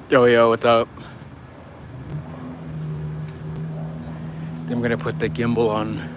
Yo, yo, what's up? I'm gonna put the gimbal on.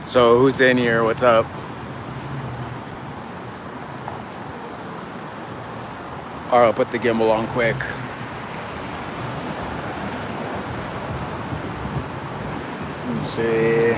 So, who's in here? What's up? Alright, I'll put the gimbal on quick. Let me see.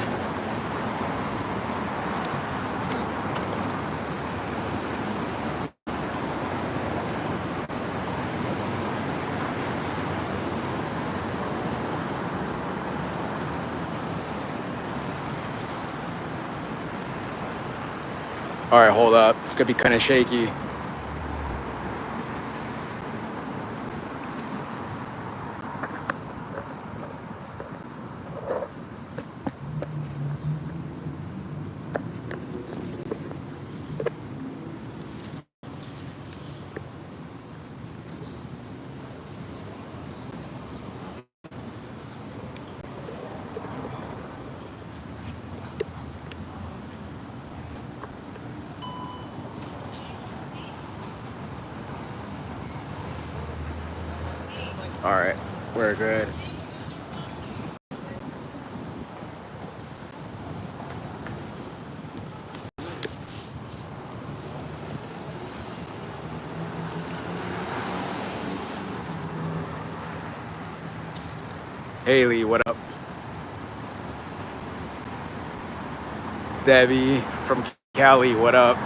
Alright, hold up. It's gonna be kind of shaky. Alright, we're good. Haley, what up? Debbie from Cali, what up?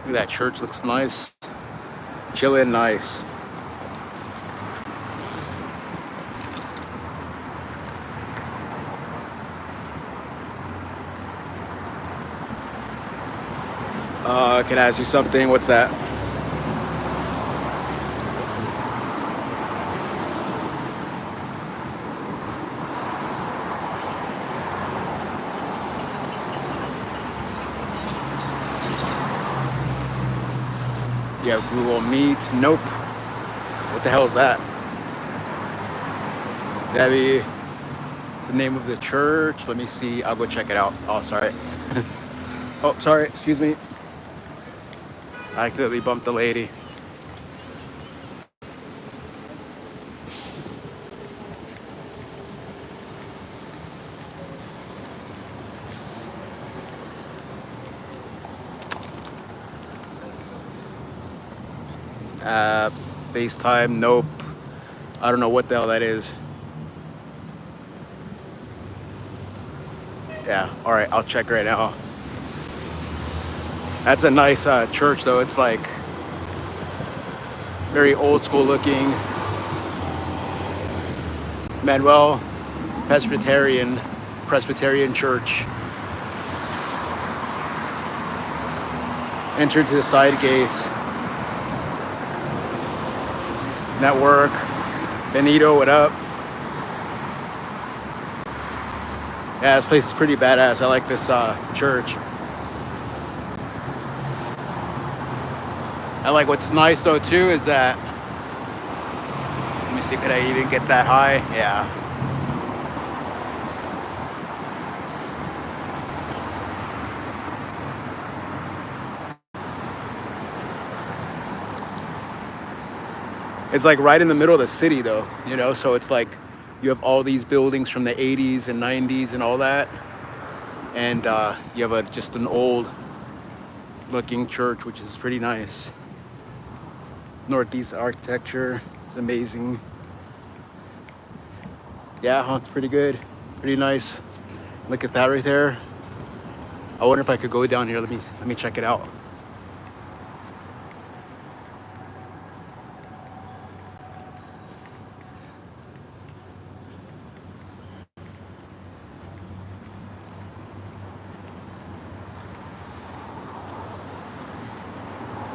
Look at that church, looks nice. Chillin' nice. Can I ask you something? What's that? You have Google Meet? Nope. What the hell is that? Debbie, it's the name of the church. Let me see. I'll go check it out. Oh, sorry. Oh, sorry. Excuse me. I accidentally bumped the lady. FaceTime? Nope. I don't know what the hell that is. Yeah. All right. I'll check right now. That's a nice church, though. It's like very old school looking. Manuel Presbyterian Church. Enter to the side gates. Network. Benito, what up? Yeah, this place is pretty badass. I like this church. I like what's nice though too is that, let me see, could I even get that high? Yeah. It's like right in the middle of the city though, you know, so it's like you have all these buildings from the 80s and 90s and all that. And you have just an old looking church, which is pretty nice. Northeast architecture is amazing. Yeah, it's pretty good. Pretty nice. Look at that right there. I wonder if I could go down here. Let me check it out.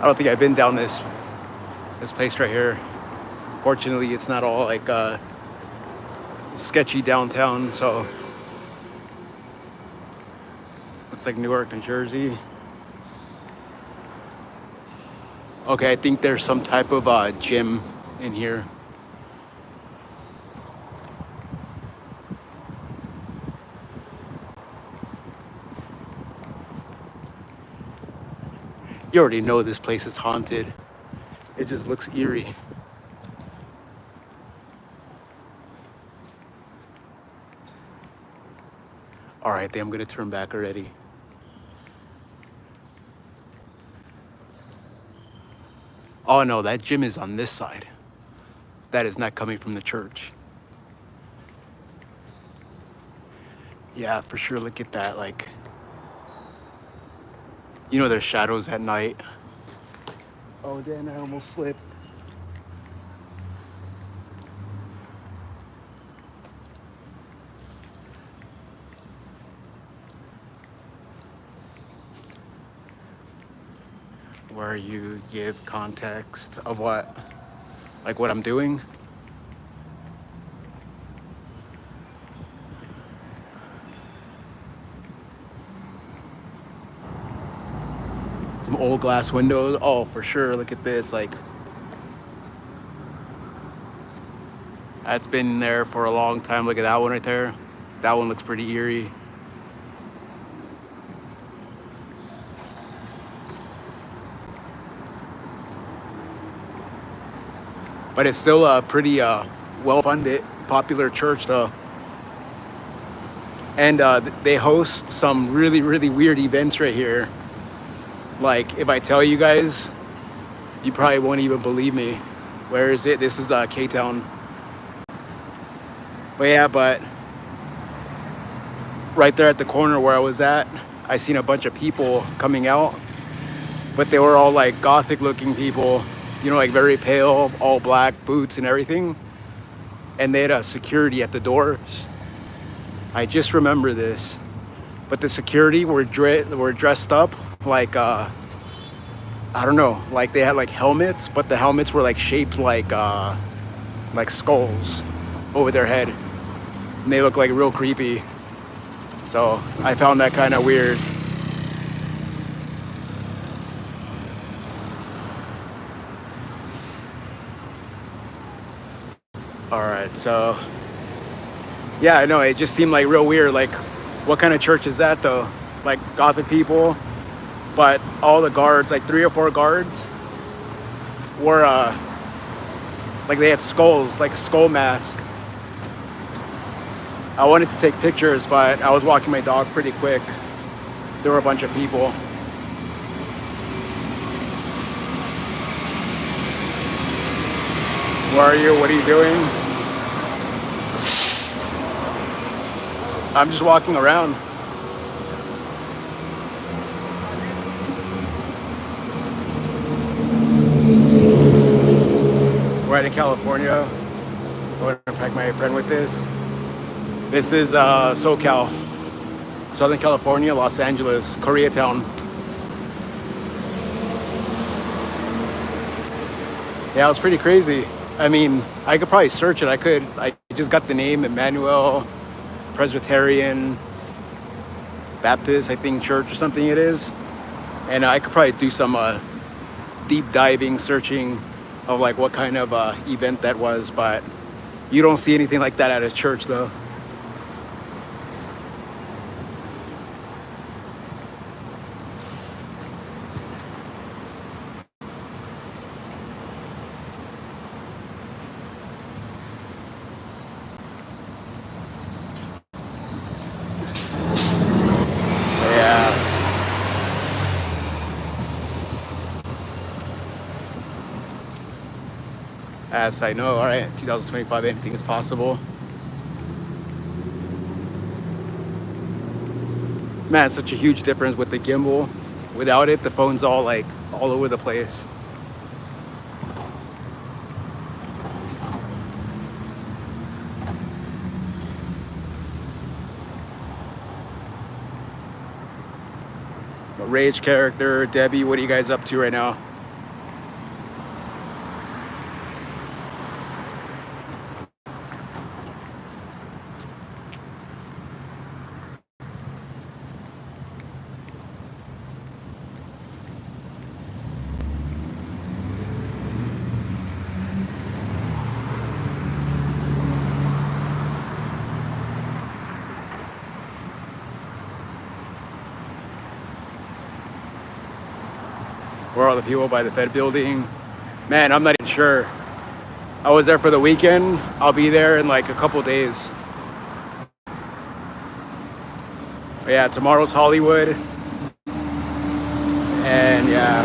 I don't think I've been down this place right here. Fortunately, it's not all like sketchy downtown, so looks like Newark, New Jersey. Okay, I think there's some type of gym in here. You already know this place is haunted. It just looks eerie. All right, I think I'm gonna turn back already. Oh no, that gym is on this side. That is not coming from the church. Yeah, for sure, look at that. Like, you know, there's shadows at night. Oh, Dan, I almost slipped. Where you give context of what? Like what I'm doing? Some old glass windows. Oh, for sure. Look at this. Like, that's been there for a long time. Look at that one right there. That one looks pretty eerie. But it's still a pretty well-funded, popular church, though. And they host some really, really weird events right here. Like, if I tell you guys, you probably won't even believe me. Where is it? This is K-Town. But yeah, but right there at the corner where I was at, I seen a bunch of people coming out. But they were all like Gothic looking people, you know, like very pale, all black, boots and everything. And they had a security at the doors. I just remember this. But the security were dressed up like, I don't know, like they had like helmets, but the helmets were like shaped like skulls over their head. And they look like real creepy. So I found that kind of weird. All right, so yeah, I know, it just seemed like real weird. Like, what kind of church is that though? Like Gothic people, but all the guards, like 3 or 4 guards, were like they had skulls, like skull mask. I wanted to take pictures, but I was walking my dog pretty quick. There were a bunch of people. Where are you? What are you doing? I'm just walking around. We're out in California. I want to pack my friend with this. This is SoCal, Southern California, Los Angeles, Koreatown. Yeah, it was pretty crazy. I mean, I could probably search it. I just got the name Emmanuel Presbyterian Baptist, I think, church or something it is. And I could probably do some deep diving searching of like what kind of event that was, but you don't see anything like that at a church though. Yeah. As I know, all right, 2025, anything is possible. Man, it's such a huge difference with the gimbal. Without it, the phone's all like all over the place. Rage character, Debbie, what are you guys up to right now? where all the people by the Fed building. Man, I'm not even sure. I was there for the weekend. I'll be there in like a couple days. But yeah, tomorrow's Hollywood. And yeah.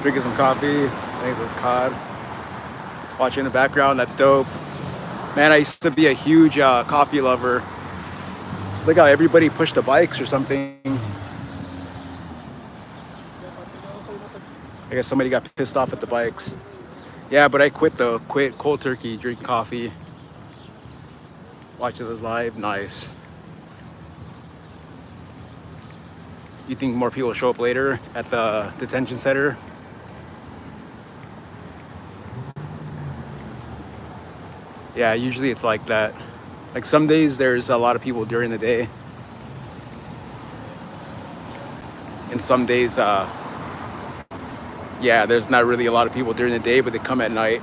Drinking some coffee, things with cod. Watching in the background, that's dope. Man, I used to be a huge coffee lover. Look how everybody pushed the bikes or something. I guess somebody got pissed off at the bikes. Yeah, but I quit though. Quit cold turkey, drinking coffee. Watching this live, nice. You think more people show up later at the detention center? Yeah, usually it's like that. Like some days there's a lot of people during the day. And some days, yeah, there's not really a lot of people during the day, but they come at night.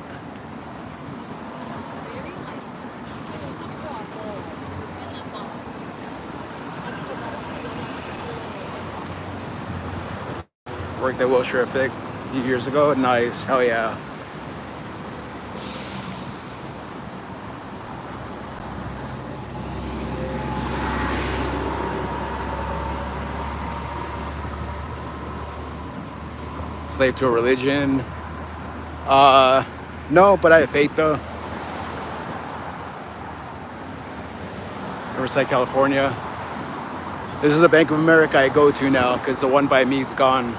Worked at Wilshire Fig a few years ago. Nice, hell yeah. Slave to a religion? No, but I have faith though. Riverside, California. This is the Bank of America I go to now because the one by me is gone.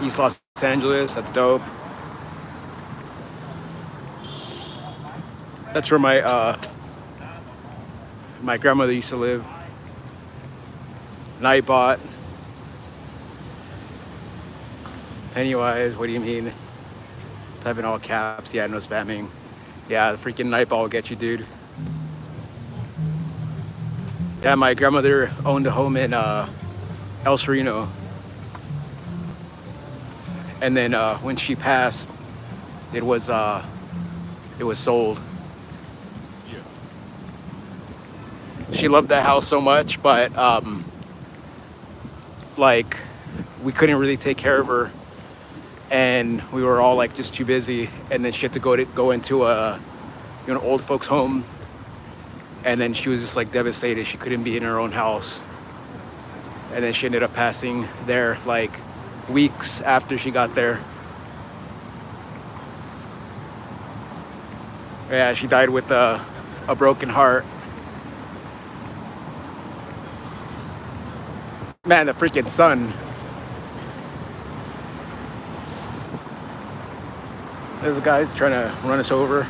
East Los Angeles, that's dope. That's where my grandmother used to live. Nightbot. Pennywise, what do you mean? Type in all caps. Yeah, no spamming. Yeah, the freaking Nightbot will get you, dude. Yeah, my grandmother owned a home in El Sereno. And then when she passed, it was sold. Yeah. She loved that house so much, but like we couldn't really take care of her, and we were all like just too busy. And then she had to go into a old folks home, and then she was just like devastated. She couldn't be in her own house, and then she ended up passing there like weeks after she got there. Yeah, she died with a broken heart. Man, the freaking sun. There's a guy's trying to run us over.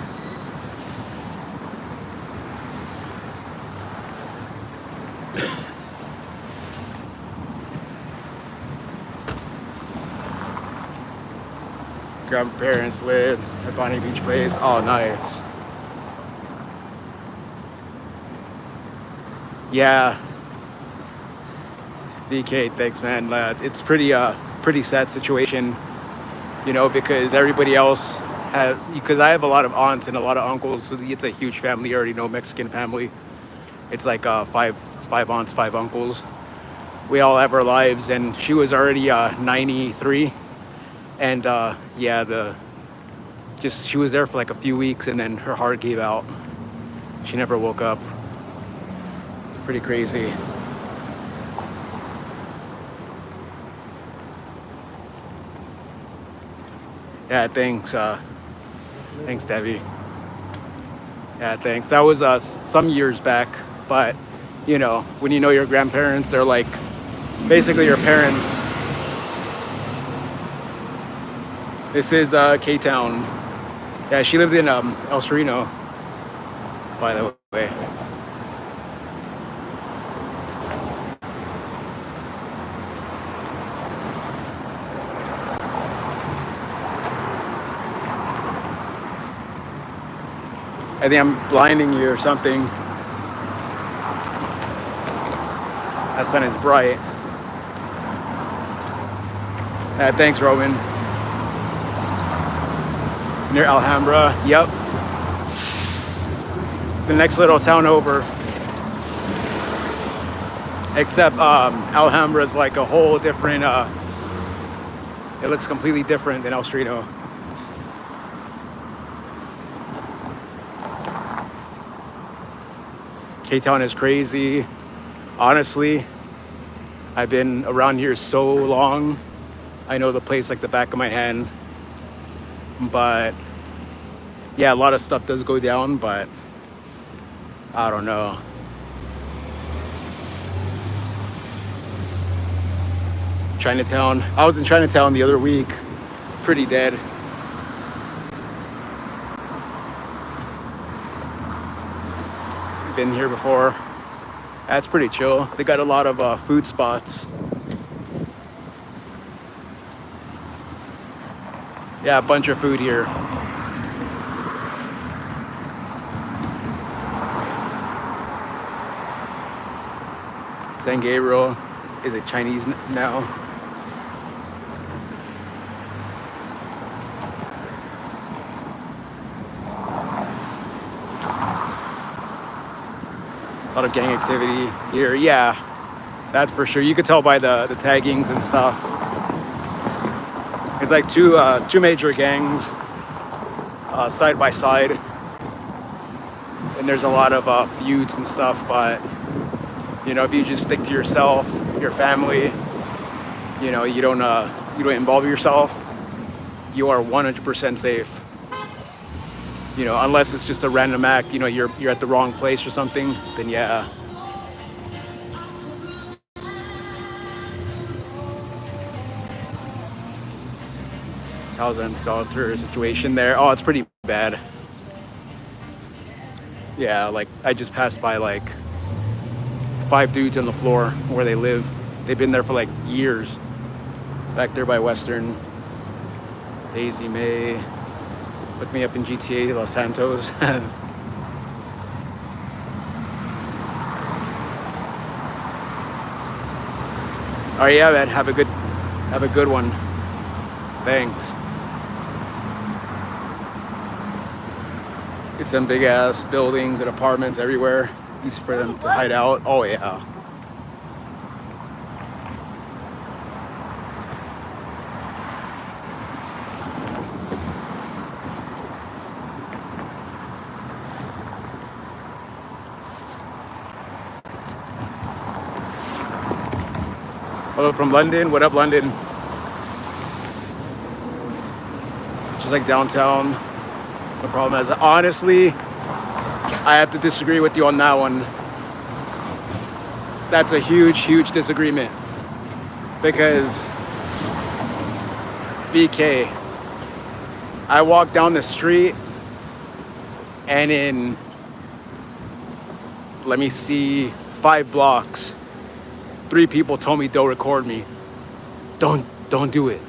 Grandparents live at Bonnie Beach Place. Oh, nice. Yeah. BK, thanks, man. It's pretty sad situation, because everybody else because I have a lot of aunts and a lot of uncles, so it's a huge family. You already know, Mexican family. It's like five aunts, 5 uncles. We all have our lives, and she was already 93. And yeah, she was there for like a few weeks, and then her heart gave out. She never woke up. It's pretty crazy. Yeah, thanks. Thanks, Debbie. Yeah, thanks. That was some years back, but when you know your grandparents, they're like basically your parents. This is K-Town. Yeah, she lived in El Sereno, by the way. I think I'm blinding you or something. That sun is bright. Thanks, Roman. Near Alhambra, yep. the next little town over. Except Alhambra is like a whole different, it looks completely different than El Strino. K-Town is crazy. Honestly, I've been around here so long. I know the place like the back of my hand. But yeah, a lot of stuff does go down, but I don't know. Chinatown. I was in Chinatown the other week. Pretty dead. Been here before. That's pretty chill. They got a lot of food spots. Yeah, a bunch of food here. San Gabriel. Is it Chinese now? A lot of gang activity here. Yeah, that's for sure. You could tell by the taggings and stuff. It's like two major gangs side by side, and there's a lot of feuds and stuff. But you know, if you just stick to yourself, your family, you know, you don't involve yourself, you are 100% safe. You know, unless it's just a random act, you know, you're at the wrong place or something, then yeah. How's the installer situation there? Oh, it's pretty bad. Yeah, like I just passed by like 5 dudes on the floor where they live. They've been there for like years. Back there by Western. Daisy May. Look me up in GTA Los Santos. All right, yeah, man. Have a good one. Thanks. It's some big ass buildings and apartments everywhere. Easy for them to hide out. Oh yeah. Hello from London. What up, London? Just like downtown. The problem is, honestly, I have to disagree with you on that one. That's a huge disagreement. Because BK, I walk down the street and in, let me see, 5 blocks, 3 people told me don't record me. Don't do it.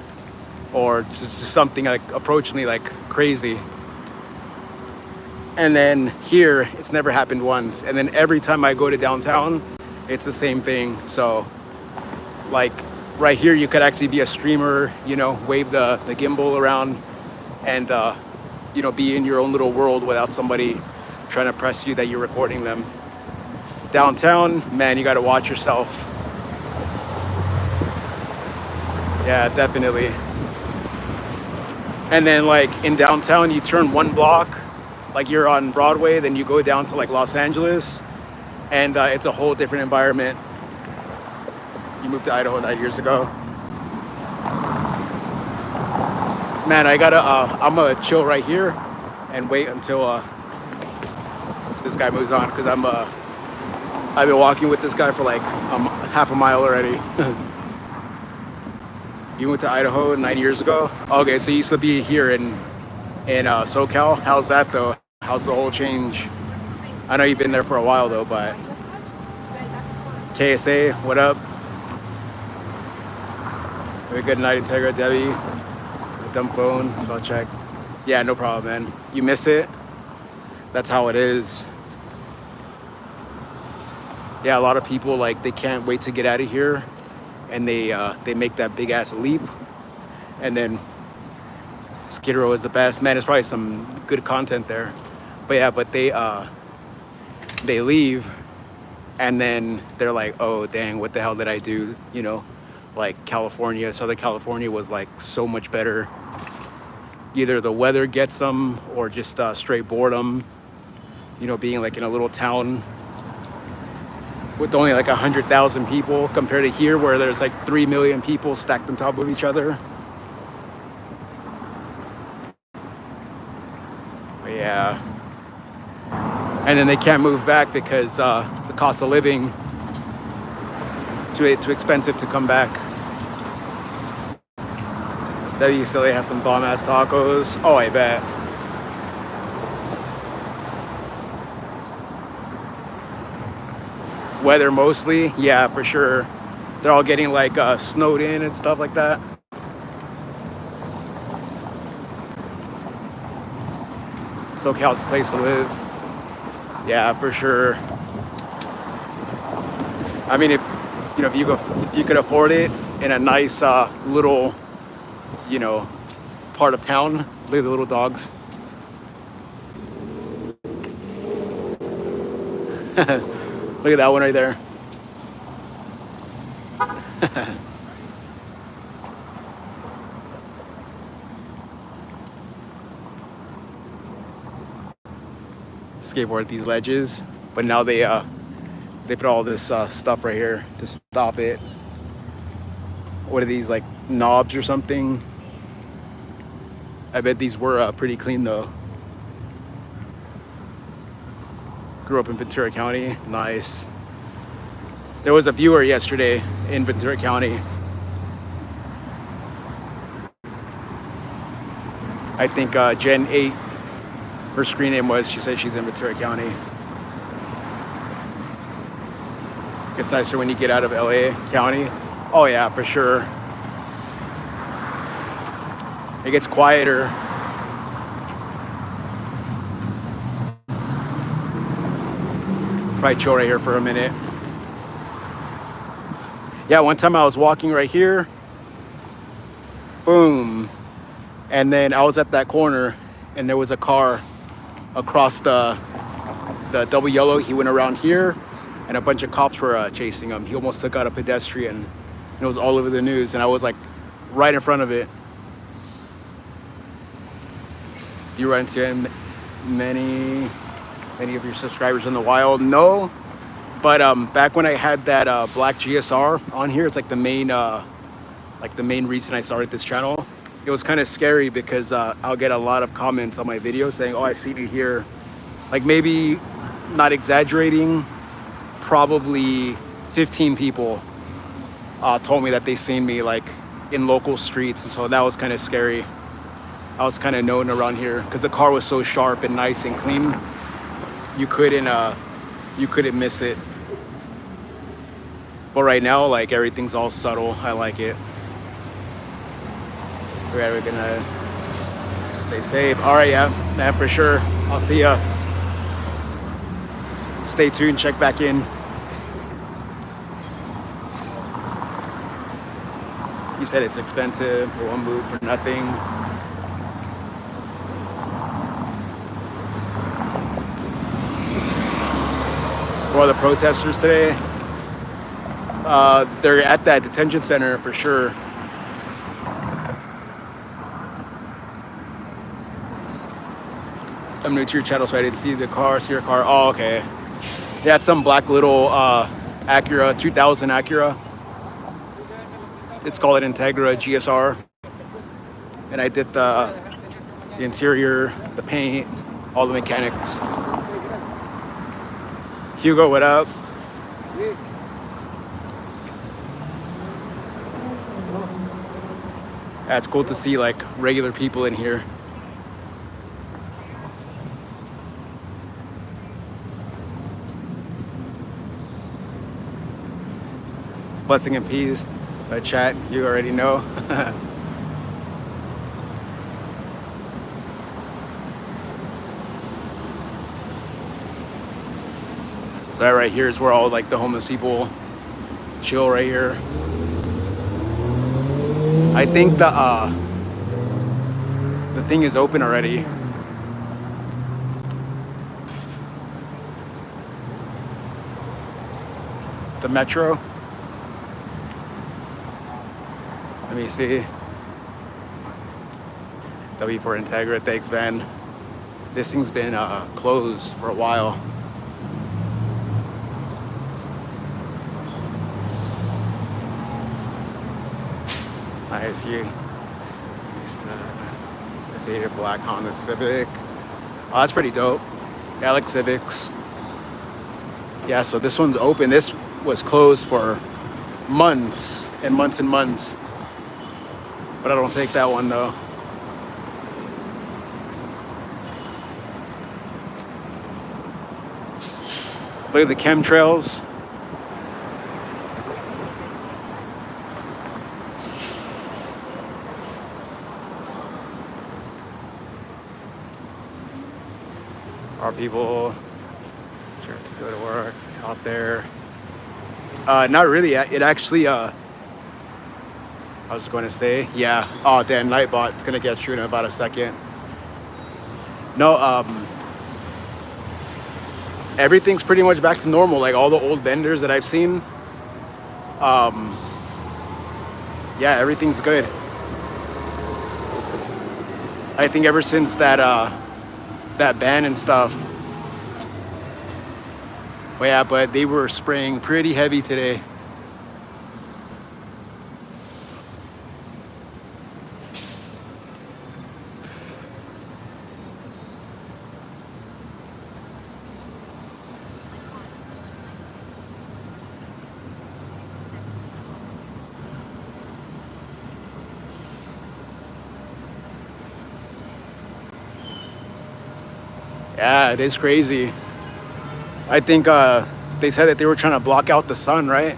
Or just something like approach me like crazy. And then here, it's never happened once. And then every time I go to downtown, it's the same thing. So like right here, you could actually be a streamer, you know, wave the gimbal around and, you know, be in your own little world without somebody trying to press you that you're recording them. Downtown, man, you got to watch yourself. Yeah, definitely. And then like in downtown, you turn 1 block, like you're on Broadway, then you go down to like Los Angeles, and it's a whole different environment. You moved to Idaho 9 years ago. Man, I'm gonna chill right here and wait until this guy moves on, because I've been walking with this guy for like half a mile already. You went to Idaho 9 years ago? Okay, so you used to be here in SoCal. How's that though? How's the whole change? I know you've been there for a while though, but KSA, what up? Have a good night, Integra, Debbie. Dumb phone, I'll check. Yeah, no problem, man. You miss it? That's how it is. Yeah, a lot of people, like, they can't wait to get out of here, and they make that big ass leap, and then Skid Row is the best. Man, there's probably some good content there, but yeah, but they they leave, and then they're like, oh dang, what the hell did I do? You know, like California, Southern California was like so much better. Either the weather gets them or just straight boredom. You know, being like in a little town with only like 100,000 people compared to here where there's like 3 million people stacked on top of each other. But yeah. And then they can't move back because the cost of living too expensive to come back. WCLA has some bomb ass tacos. Oh, I bet. Weather mostly, yeah, for sure. They're all getting like snowed in and stuff like that. SoCal's the place to live. Yeah, for sure. I mean, if you know, if you could afford it in a nice little, you know, part of town, look at the little dogs. Look at that one right there. Skateboard these ledges, but now they put all this stuff right here to stop it. What are these, like knobs or something? I bet these were pretty clean though. Grew up in Ventura County. Nice. There was a viewer yesterday in Ventura County. I think Gen 8, her screen name was, she said she's in Ventura County. It's nicer when you get out of LA County. Oh yeah, for sure. It gets quieter. Probably chill right here for a minute. Yeah, one time I was walking right here. Boom. And then I was at that corner and there was a car across the double yellow. He went around here and a bunch of cops were chasing him. He almost took out a pedestrian. And it was all over the news and I was like right in front of it. You run into many of your subscribers in the wild? No, but back when I had that black GSR on here, it's like the main reason I started this channel. It was kind of scary because I'll get a lot of comments on my videos saying, oh, I see you here. Like maybe, not exaggerating, probably 15 people told me that they seen me like in local streets, and so that was kind of scary. I was kind of known around here because the car was so sharp and nice and clean. You couldn't miss it. But right now, like everything's all subtle. I like it. We're gonna stay safe. All right, yeah, for sure. I'll see ya. Stay tuned. Check back in. He said it's expensive. We won't move for nothing. For all the protesters today, they're at that detention center for sure. I'm new to your channel, so I didn't see the car. See your car. Oh, okay. Yeah, it's some black little Acura, 2000 Acura. It's called an Integra GSR. And I did the interior, the paint, all the mechanics. Hugo, what up? Yeah, it's cool to see like regular people in here. Blessing and peace. Chat, you already know. That right here is where all like the homeless people chill right here. I think the thing is open already. the metro. Let me see. W for Integra, thanks, man. This thing's been closed for a while. Nice here. Used to the faded black Honda Civic. Oh, that's pretty dope. Yeah, I like Civics. Yeah, so this one's open. This was closed for months and months and months. But I don't take that one though. Look at the chemtrails. Are people sure to go to work out there? Not really. It actually, I was going to say, yeah. Oh, damn, Nightbot. It's going to get you in about a second. No, everything's pretty much back to normal. Like all the old vendors that I've seen. Yeah, everything's good. I think ever since that ban and stuff. But yeah, but they were spraying pretty heavy today. Yeah, it is crazy. I think they said that they were trying to block out the sun, right?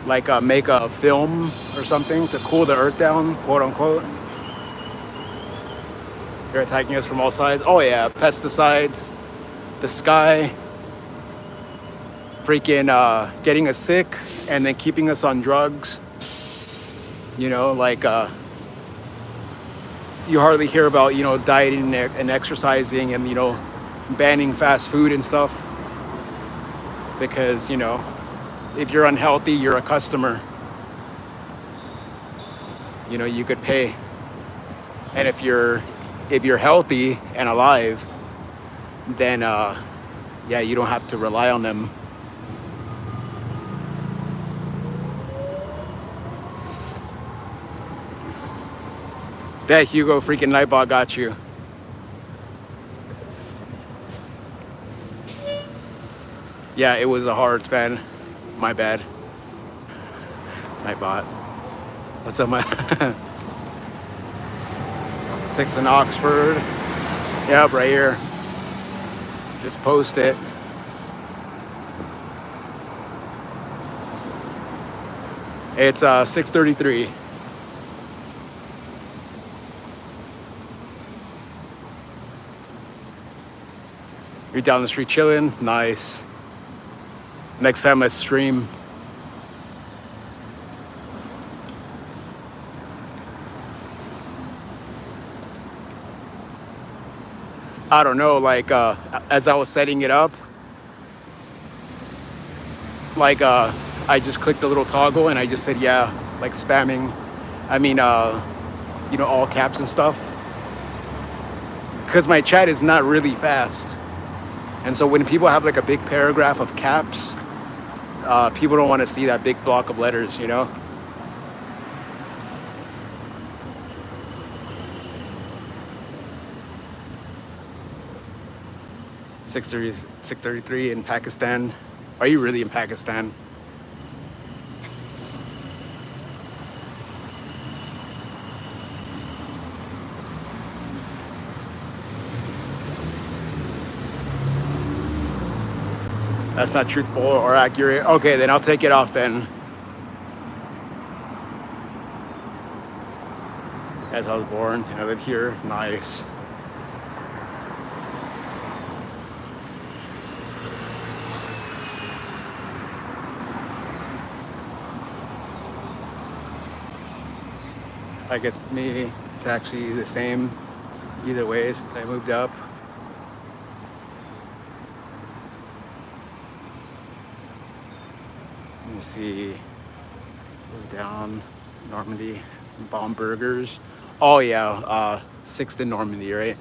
Like make a film or something to cool the earth down, quote unquote. They're attacking us from all sides. Oh yeah, pesticides, the sky, freaking getting us sick and then keeping us on drugs. You know, like you hardly hear about, you know, dieting and exercising and, you know, banning fast food and stuff. Because, you know, if you're unhealthy, you're a customer. You know, you could pay. And if you're healthy and alive, then yeah, you don't have to rely on them. That Hugo freaking Nightbot got you. Yeah, it was a hard span. My bad. Nightbot. What's up, my 6 in Oxford. Yep, right here. Just post it. It's 6:33. You're down the street chilling? Nice. Next time let's stream. I don't know, like as I was setting it up, like I just clicked the little toggle and I just said, yeah, like spamming. I mean, you know, all caps and stuff. Because my chat is not really fast. And so when people have like a big paragraph of caps, people don't want to see that big block of letters, you know? Six 6:33 in Pakistan. Are you really in Pakistan? That's not truthful or accurate. Okay, then I'll take it off then. As I was born, I live here. Nice. I get me, it's actually the same either way since I moved up. Let me see. Goes down Normandy. Some bomb burgers. Oh yeah, 6th and Normandy, right?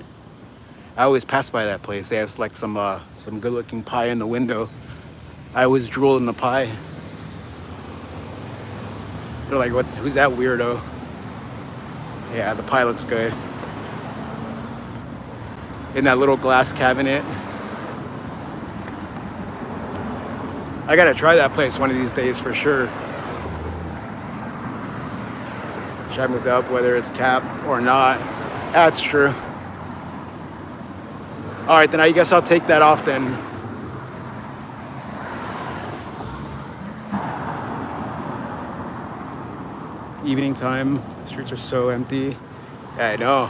I always pass by that place. They have like some good-looking pie in the window. I always drool in the pie. They're like, "What? Who's that weirdo?" Yeah, the pie looks good. In that little glass cabinet. I gotta try that place one of these days for sure. Should I move up, whether it's cap or not? That's true. All right, then I guess I'll take that off then. It's evening time. The streets are so empty. Yeah, I know.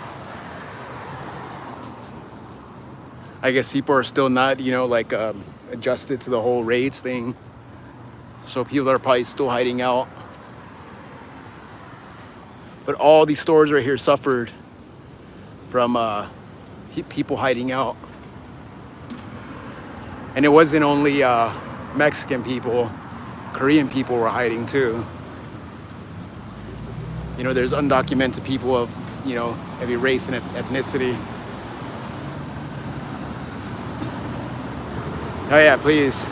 I guess people are still not, like adjusted to the whole raids thing. So people are probably still hiding out. But all these stores right here suffered from people hiding out. And it wasn't only Mexican people, Korean people were hiding too. There's undocumented people of, every race and ethnicity. Oh yeah, please.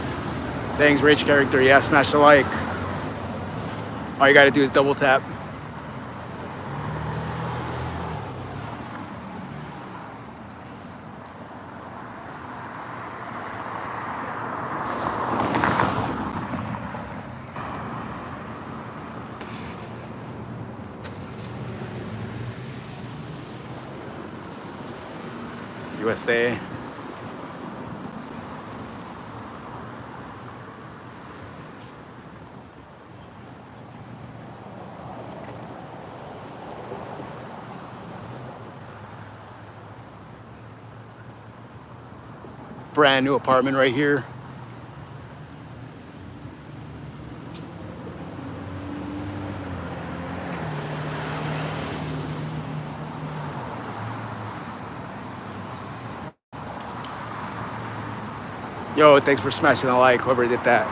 Thanks, Rage Character. Yeah, smash the like. All you gotta do is double tap. USA. Brand new apartment right here. Yo, thanks for smashing the like, whoever did that.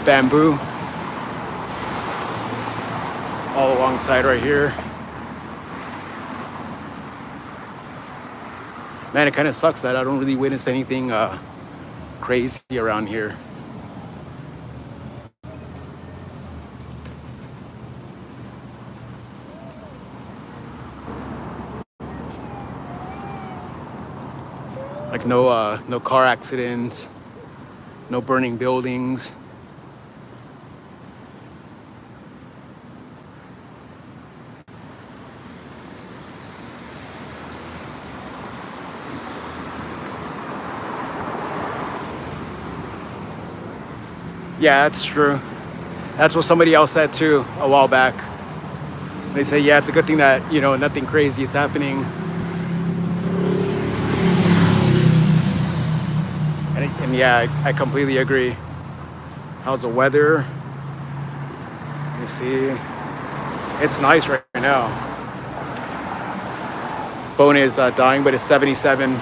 Bamboo. All alongside right here. Man, it kind of sucks that I don't really witness anything crazy around here. Like no car accidents, no burning buildings. Yeah, that's true. That's what somebody else said too a while back. They say, yeah, it's a good thing that, nothing crazy is happening. And yeah, I completely agree. How's the weather? Let me see. It's nice right now. Phone is dying, but it's 77.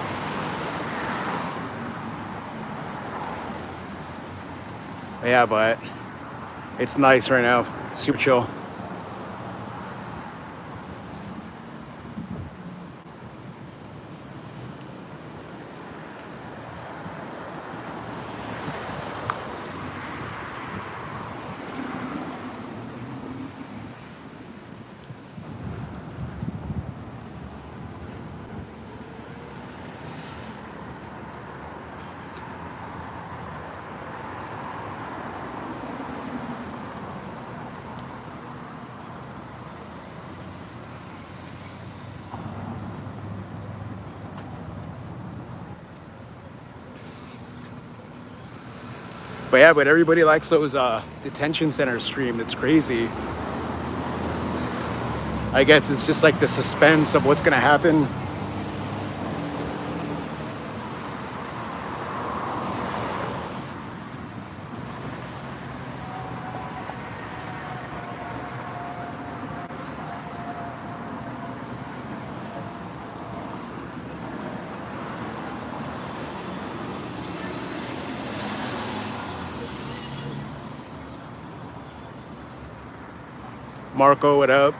Yeah, but it's nice right now. Super chill. But yeah, but everybody likes those detention centers streamed. It's crazy. I guess it's just like the suspense of what's gonna happen. Marco, what up?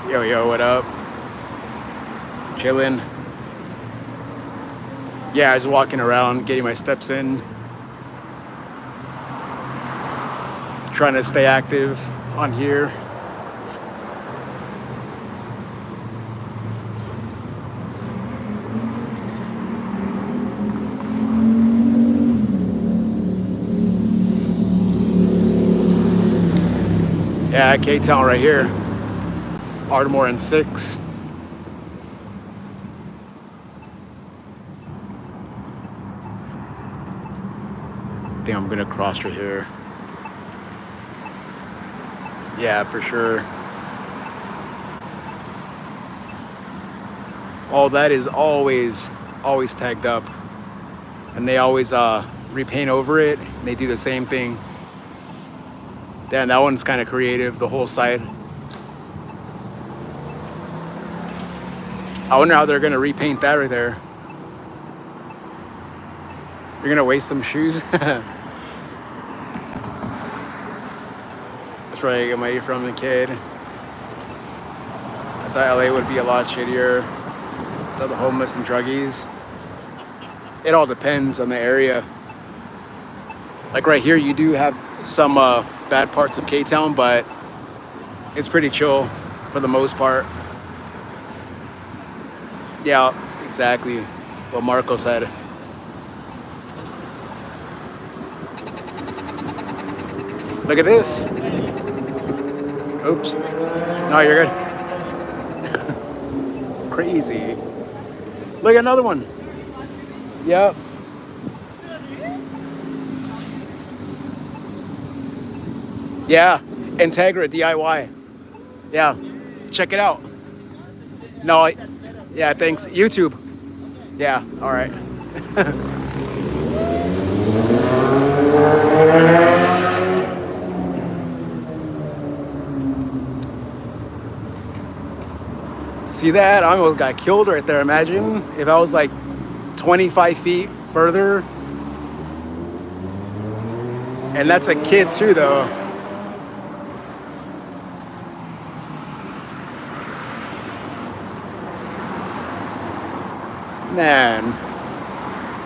Yo, yo, what up? Chilling. Yeah, I was walking around, getting my steps in, trying to stay active on here. Yeah, K-Town right here. Ardmore and 6th. I think I'm gonna cross right here. Yeah, for sure. All that is always tagged up. And they always repaint over it. And they do the same thing. Damn, that one's kind of creative, the whole side. I wonder how they're gonna repaint that right there. You're gonna waste some shoes? That's where I get my from the kid. I thought LA would be a lot shittier. I thought the homeless and druggies. It all depends on the area. Like right here, you do have some bad parts of K-Town, but it's pretty chill for the most part. Yeah, exactly what Marco said. Look at this. Oops. No, you're good. Crazy. Look at another one. Yep. Yeah. Integra DIY. Yeah. Check it out. No, yeah, thanks. YouTube. Yeah, all right. See that? I almost got killed right there. Imagine if I was like 25 feet further. And that's a kid too, though. Man,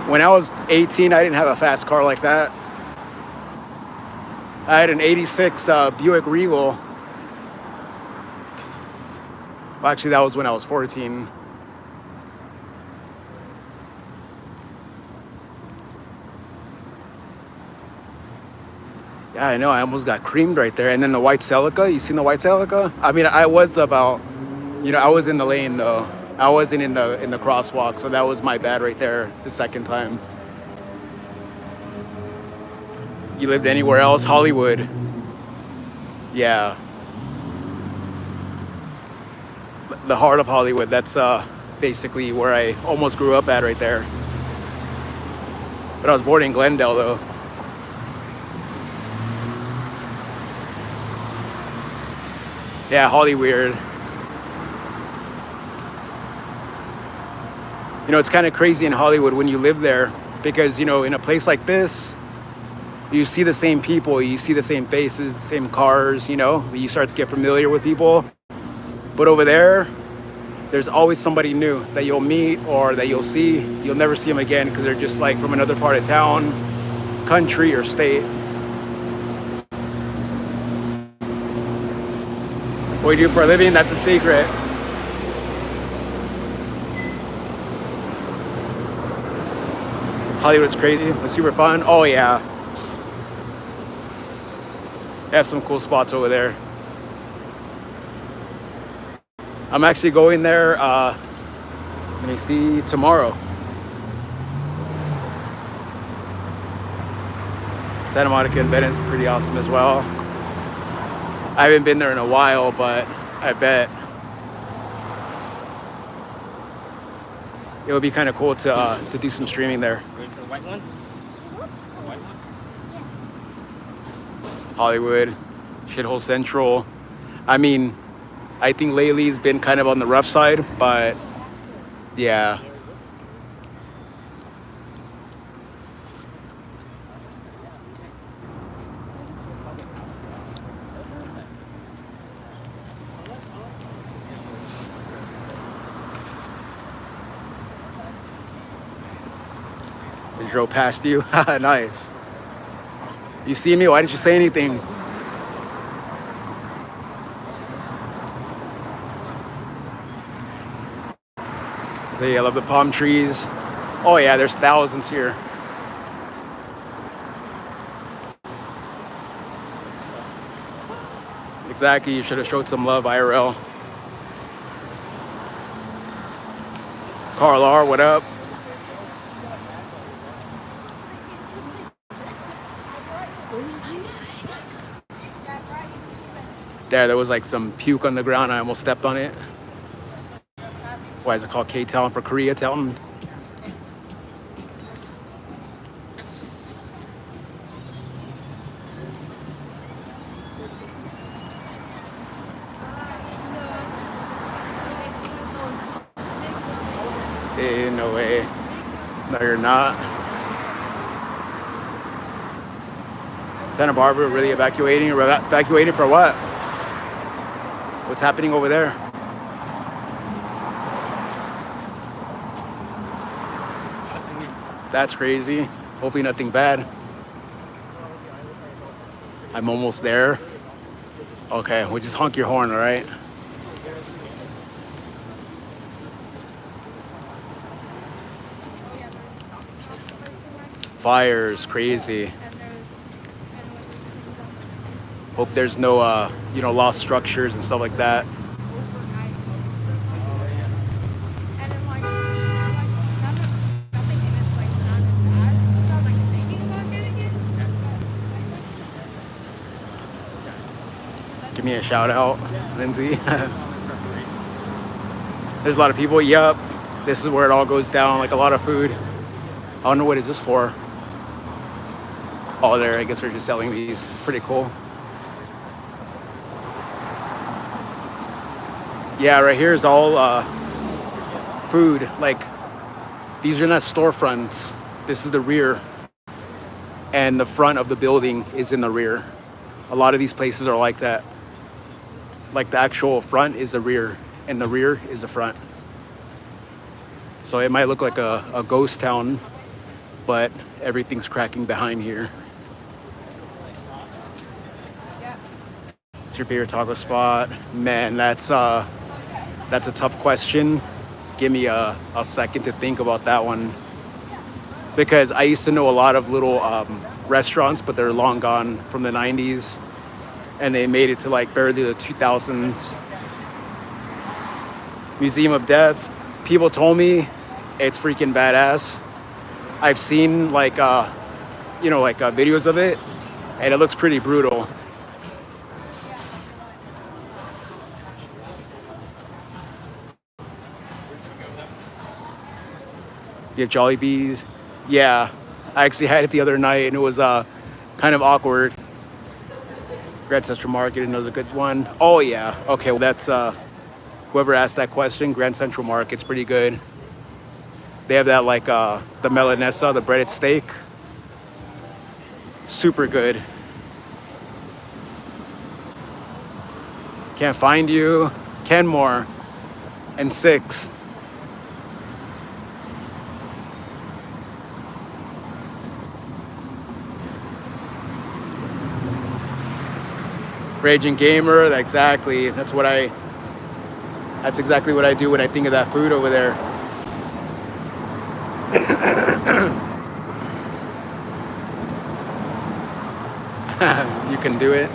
when I was 18, I didn't have a fast car like that. I had an 86 Buick Regal. Well, actually, that was when I was 14. Yeah, I know. I almost got creamed right there. And then the white Celica. You seen the white Celica? I mean, I was about, I was in the lane though. I wasn't in the crosswalk, so that was my bad right there. The second time. You lived anywhere else? Hollywood. Yeah. The heart of Hollywood. That's basically where I almost grew up at right there. But I was born in Glendale though. Yeah, Hollyweird. It's kind of crazy in Hollywood when you live there because, in a place like this, you see the same people, you see the same faces, the same cars, you start to get familiar with people. But over there, there's always somebody new that you'll meet or that you'll see. You'll never see them again because they're just like from another part of town, country, or state. What you do for a living, that's a secret. Hollywood's crazy. It's super fun. Oh, yeah. They have some cool spots over there. I'm actually going there, let me see, tomorrow. Santa Monica and Venice is pretty awesome as well. I haven't been there in a while, but I bet. It would be kind of cool to do some streaming there. Ready for the white ones? The white one? Hollywood, shithole central. I mean, I think lately it's been kind of on the rough side, but yeah. I drove past you. Nice. You see me? Why didn't you say anything? So yeah, I love the palm trees. Oh yeah, there's thousands here. Exactly, you should have showed some love, IRL. Carl R, what up? There was like some puke on the ground. I almost stepped on it. Why is it called K-Town for Koreatown? Hey, no way. No, you're not. Santa Barbara really evacuating? Evacuating for what? What's happening over there? That's crazy. Hopefully nothing bad. I'm almost there. Okay, well just honk your horn, all right? Fires, crazy. Hope there's no, lost structures and stuff like that. Give me a shout out, Lindsay. There's a lot of people. Yup. This is where it all goes down, like a lot of food. I don't know what is this for. Oh, there, I guess they're just selling these. Pretty cool. Yeah, right here is all food. Like, these are not storefronts. This is the rear. And the front of the building is in the rear. A lot of these places are like that. Like the actual front is the rear, and the rear is the front. So it might look like a ghost town, but everything's cracking behind here. What's your favorite taco spot? Man, that's a tough question. Give me a second to think about that one. Because I used to know a lot of little restaurants, but they're long gone from the 90s. And they made it to like barely the 2000s. Museum of Death. People told me it's freaking badass. I've seen like videos of it, and it looks pretty brutal. You have Jollibees. Yeah, I actually had it the other night, and it was kind of awkward. Grand Central Market, another good one. Oh yeah, okay, well that's whoever asked that question. Grand Central Market's pretty good. They have that like the Melanesa, the breaded steak. Super good. Can't Find You, Kenmore, and Sixth. Raging Gamer, exactly. That's exactly what I do when I think of that food over there. You can do it.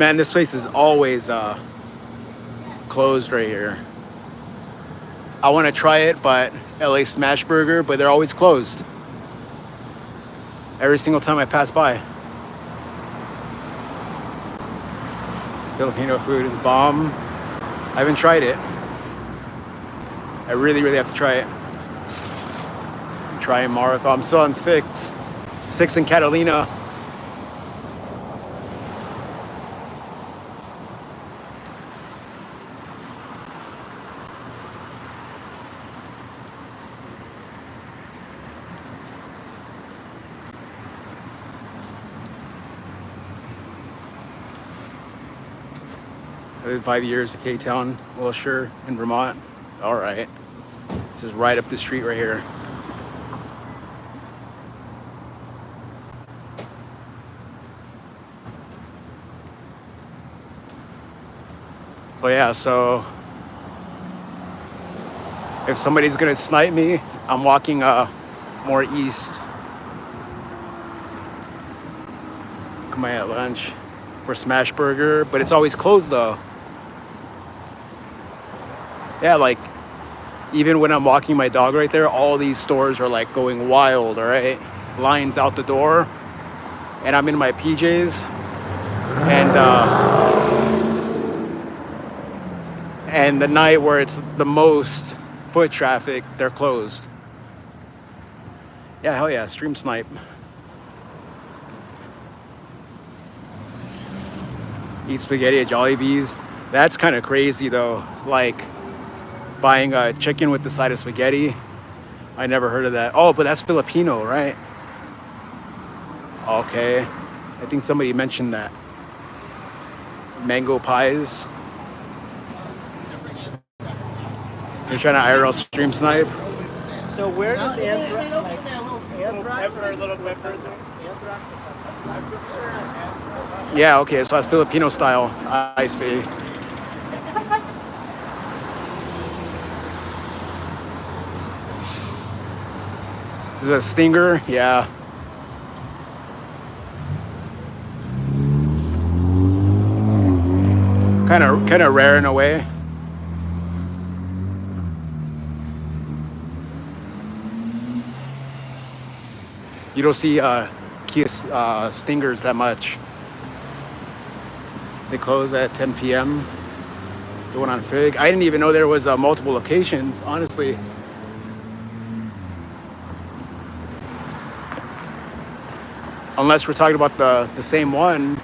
Man, this place is always closed right here. I want to try it, but LA Smash Burger, but they're always closed. Every single time I pass by. Filipino food is bomb. I haven't tried it. I really, really have to try it. Try in Morocco. I'm still on 6 in Catalina. I lived 5 years in K-Town, Wilshire, in Vermont. All right. This is right up the street right here. So yeah, so if somebody's gonna snipe me, I'm walking more east. Come at lunch for Smash Burger, but it's always closed though. Yeah, like even when I'm walking my dog right there, all these stores are like going wild, all right? Lines out the door, and I'm in my PJs, and the night where it's the most foot traffic, they're closed. Yeah, hell yeah, stream snipe. Eat spaghetti at Jollibee's. That's kind of crazy though. Like buying a chicken with the side of spaghetti. I never heard of that. Oh, but that's Filipino, right? Okay. I think somebody mentioned that. Mango pies. You're trying to IRL stream snipe? So where does Anthrax, pepper, a little pepper there? Yeah, okay, so that's Filipino style. I see. Is it a stinger? Yeah. Kind of rare in a way. You don't see Kia stingers that much. They close at 10 p.m. The one on Fig. I didn't even know there was multiple locations, honestly. Unless we're talking about the same one.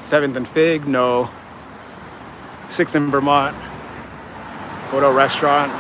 Seventh and Fig, no. 6th in Vermont. Go to a restaurant.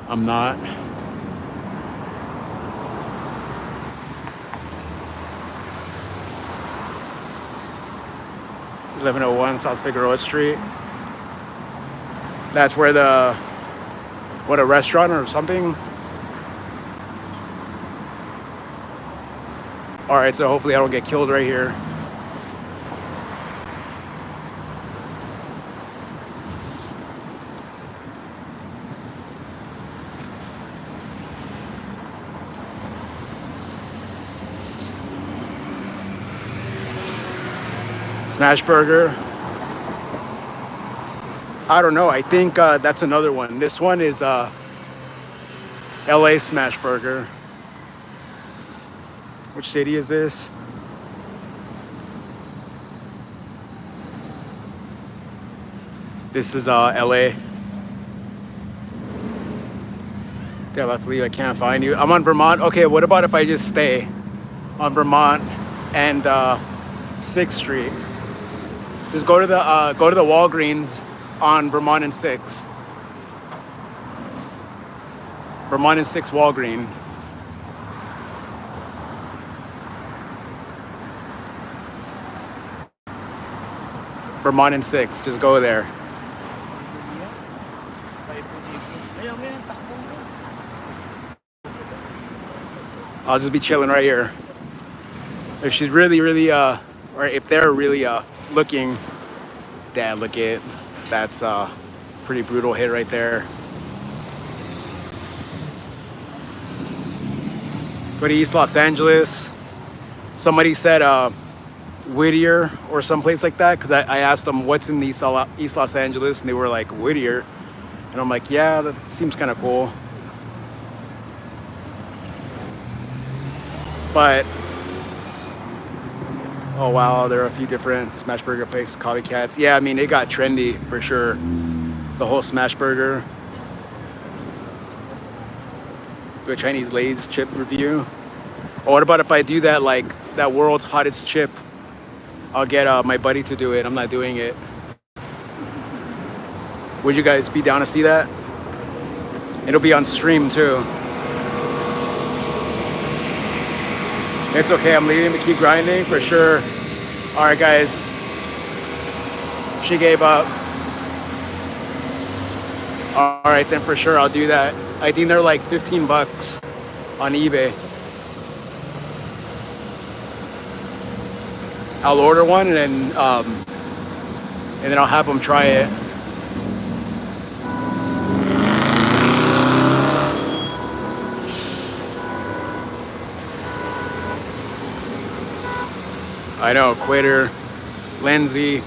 I'm not. (1101) South Figueroa Street. That's where a restaurant or something? All right, so hopefully I don't get killed right here. Smash Burger. I don't know. I think that's another one. This one is LA Smash Burger. Which city is this? This is LA. Okay, I'm about to leave. I can't find you. I'm on Vermont. Okay, what about if I just stay on Vermont and 6th Street? Just go to the Walgreens on Vermont and 6th. Vermont and 6th Walgreen. Vermont and 6. Just go there. I'll just be chilling right here. If she's really, really, or if they're really looking, damn, look it. That's a pretty brutal hit right there. Go to East Los Angeles. Somebody said Whittier or someplace like that, because I asked them what's in East Los Angeles, and they were like Whittier, and I'm like, yeah, that seems kind of cool. But oh wow, there are a few different smash burger places, copycats. Yeah, I mean, it got trendy for sure. The whole smash burger. Do a Chinese Lay's chip review. Or what about if I do that, like that world's hottest chip? I'll get my buddy to do it. I'm not doing it. Would you guys be down to see that? It'll be on stream too. It's okay, I'm leaving to keep grinding for sure. All right, guys. She gave up. All right, then for sure I'll do that. I think they're like 15 bucks on eBay. I'll order one and then I'll have them try it. I know, Quitter, Lindsay.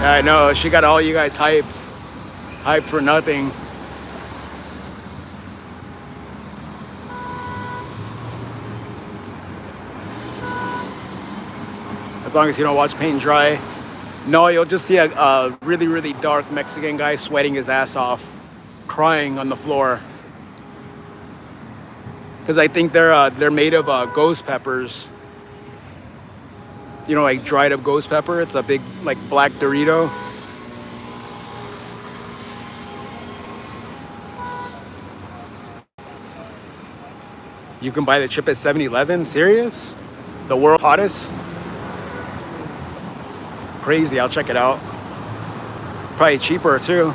I know, she got all you guys hyped. Hyped for nothing. As long as you don't watch paint dry. No, you'll just see a really, really dark Mexican guy sweating his ass off, crying on the floor. Because I think they're made of ghost peppers. You know, like dried up ghost pepper. It's a big, like, black Dorito. You can buy the chip at 7-Eleven? Serious? The world hottest? Crazy, I'll check it out. Probably cheaper too.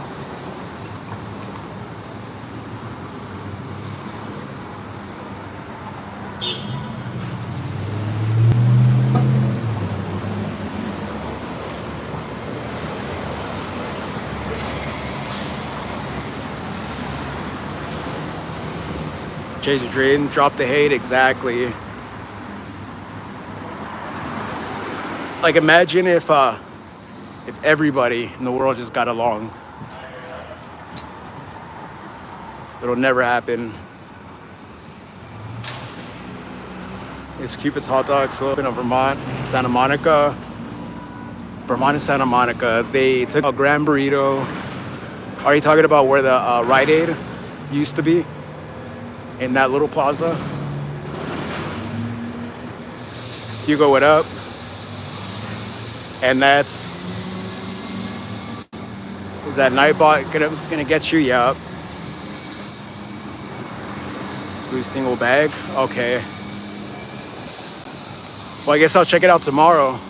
Chase your dream, drop the hate, exactly. Like, imagine if everybody in the world just got along. It'll never happen. It's Cupid's Hot Dogs open in Vermont, Santa Monica. Vermont and Santa Monica. They took a Grand Burrito. Are you talking about where the Rite Aid used to be? In that little plaza? Hugo, what up? And that's... Is that Nightbot gonna get you? Yeah. Blue single bag? Okay. Well, I guess I'll check it out tomorrow.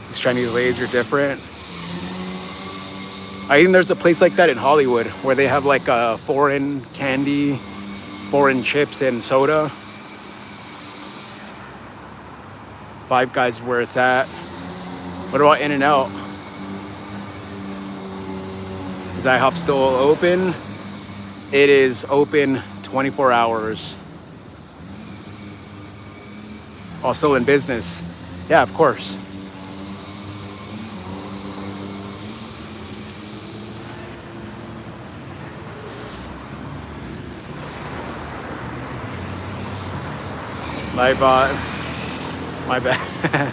These Chinese Lays are different. I think there's a place like that in Hollywood where they have like a foreign candy, foreign chips and soda. Five Guys where it's at. What about In-N-Out? Is IHOP still open? It is open 24 hours. Oh, still in business. Yeah, of course. My bad.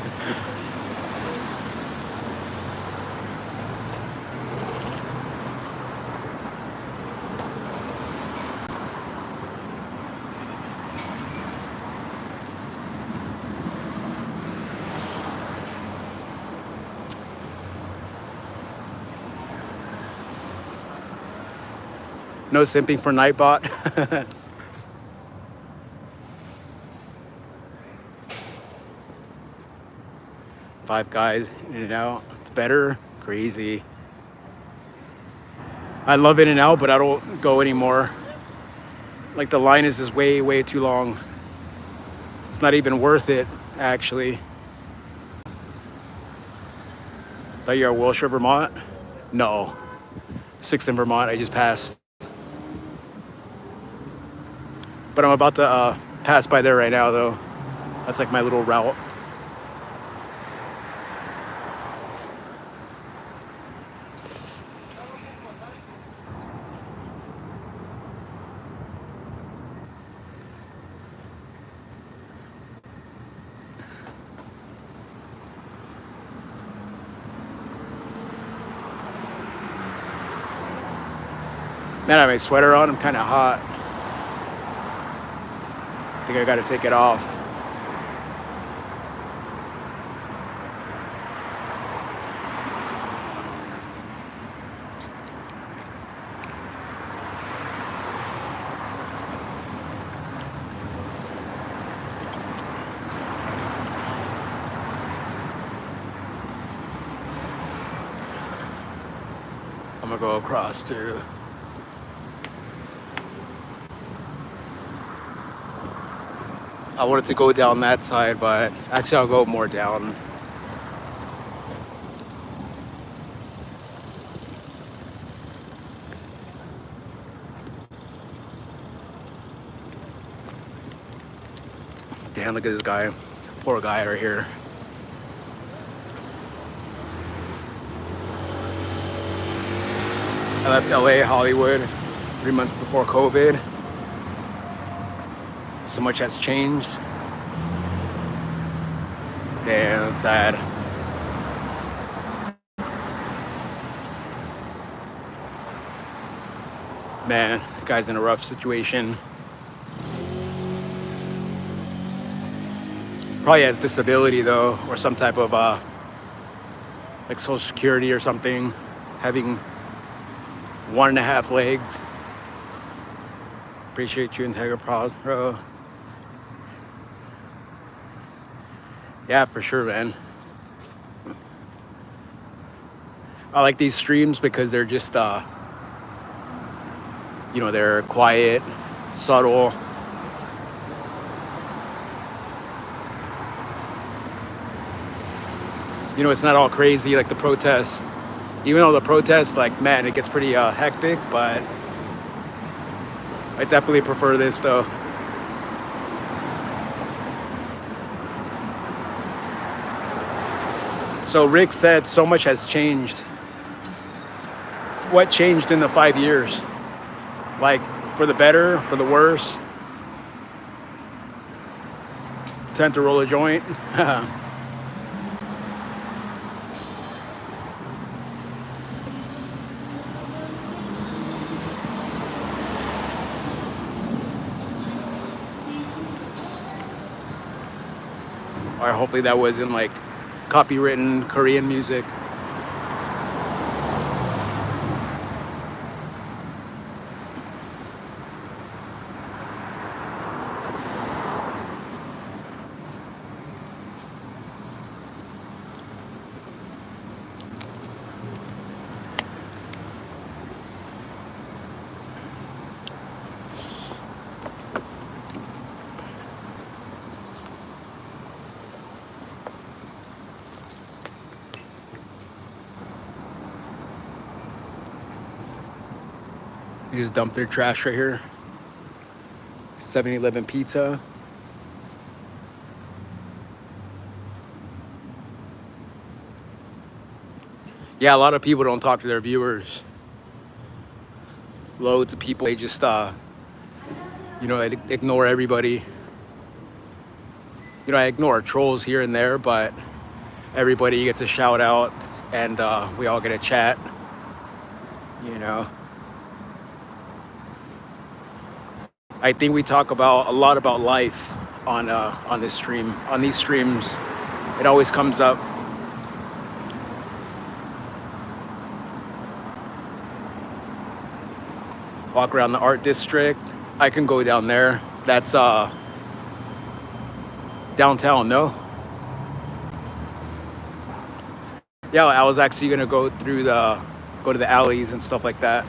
No simping for Nightbot. Five Guys, In and Out. It's better. Crazy. I love In and Out, but I don't go anymore. Like the line is just way, way too long. It's not even worth it, actually. Thought you're at Wilshire, Vermont? No. 6th in Vermont, I just passed. But I'm about to pass by there right now, though. That's like my little route. Man, I have my sweater on. I'm kind of hot. I think I got to take it off. I'm going to go across too. I wanted to go down that side, but actually I'll go more down. Damn, look at this guy. Poor guy right here. I left LA, Hollywood, 3 months before COVID. So much has changed. Damn, that's sad. Man, that guy's in a rough situation. Probably has disability though, or some type of like Social Security or something. Having 1.5 legs. Appreciate you, Integra Pros, bro. Yeah, for sure, man. I like these streams because they're just, you know, they're quiet, subtle. You know, it's not all crazy like the protest. Even though the protest, like, man, it gets pretty hectic, but I definitely prefer this, though. So Rick said so much has changed. What changed in the 5 years? Like, for the better, for the worse? Time to roll a joint? Or hopefully that wasn't like copywritten Korean music. You just dump their trash right here. 7-Eleven pizza. Yeah, a lot of people don't talk to their viewers. Loads of people, they just, you know, ignore everybody. You know, I ignore trolls here and there, but everybody gets a shout out and we all get a chat, you know. I think we talk about a lot about life on this stream, on these streams. It always comes up. walk around the art district. I can go down there. That's downtown, no? Yeah, I was actually gonna go to the alleys and stuff like that.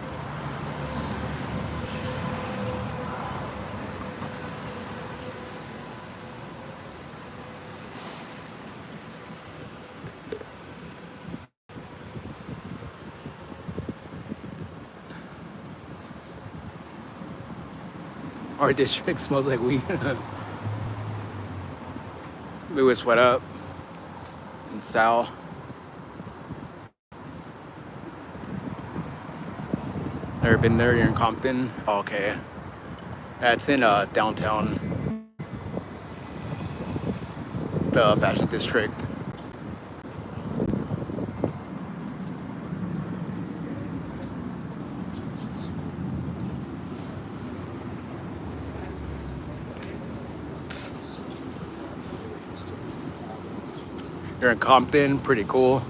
Our district smells like weed. Lewis, what up? And Sal. Never been there. You're in Compton. Oh, okay. That's in downtown, the fashion district. You're in Compton. Pretty cool.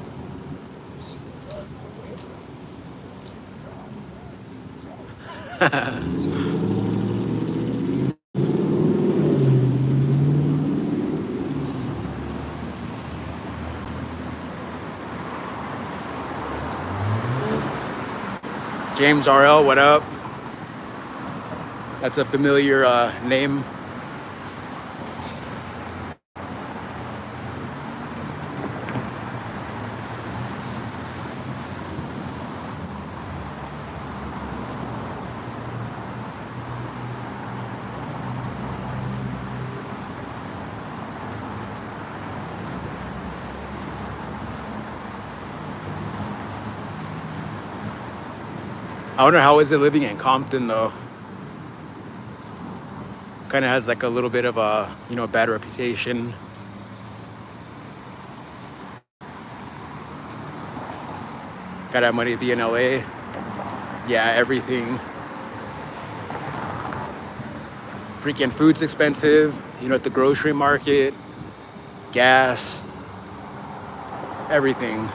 James RL, what up? That's a familiar name. I wonder how is it living in Compton though. Kind of has like a little bit of a, bad reputation. Gotta have money to be in LA. Yeah, everything. Freaking food's expensive, at the grocery market, gas, everything.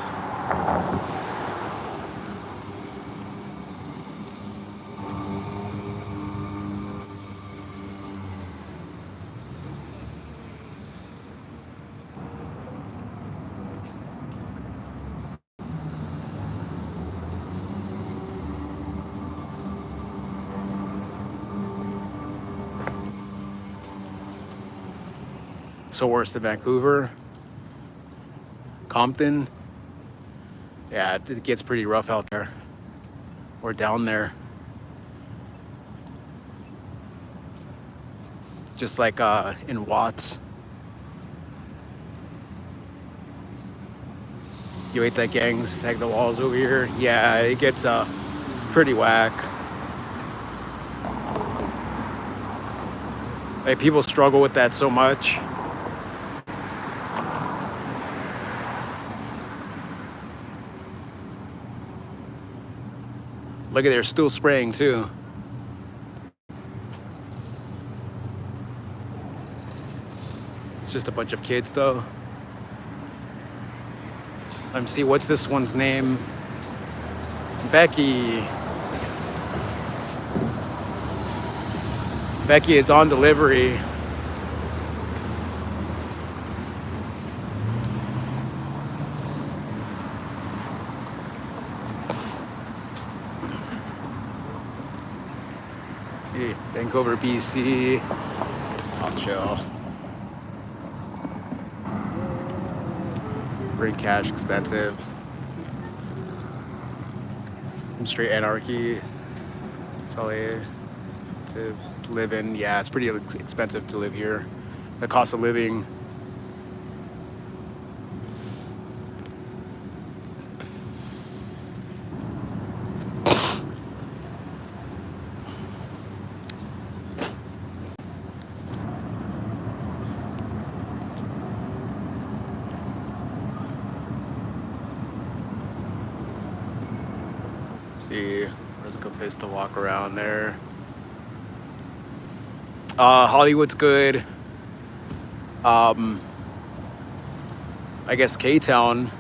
So worse than Vancouver, Compton. Yeah, it gets pretty rough out there. Or down there. Just like in Watts. You hate that gangs tag the walls over here. Yeah, it gets pretty whack. Like people struggle with that so much. Look at, they're still spraying too. It's just a bunch of kids though. Let me see, what's this one's name? Becky. Becky is on delivery. Vancouver, BC. I'll chill. Bring cash, expensive. Some straight anarchy. Probably to live in. Yeah, it's pretty expensive to live here. The cost of living. See, there's a good place to walk around there. Hollywood's good. I guess K-Town.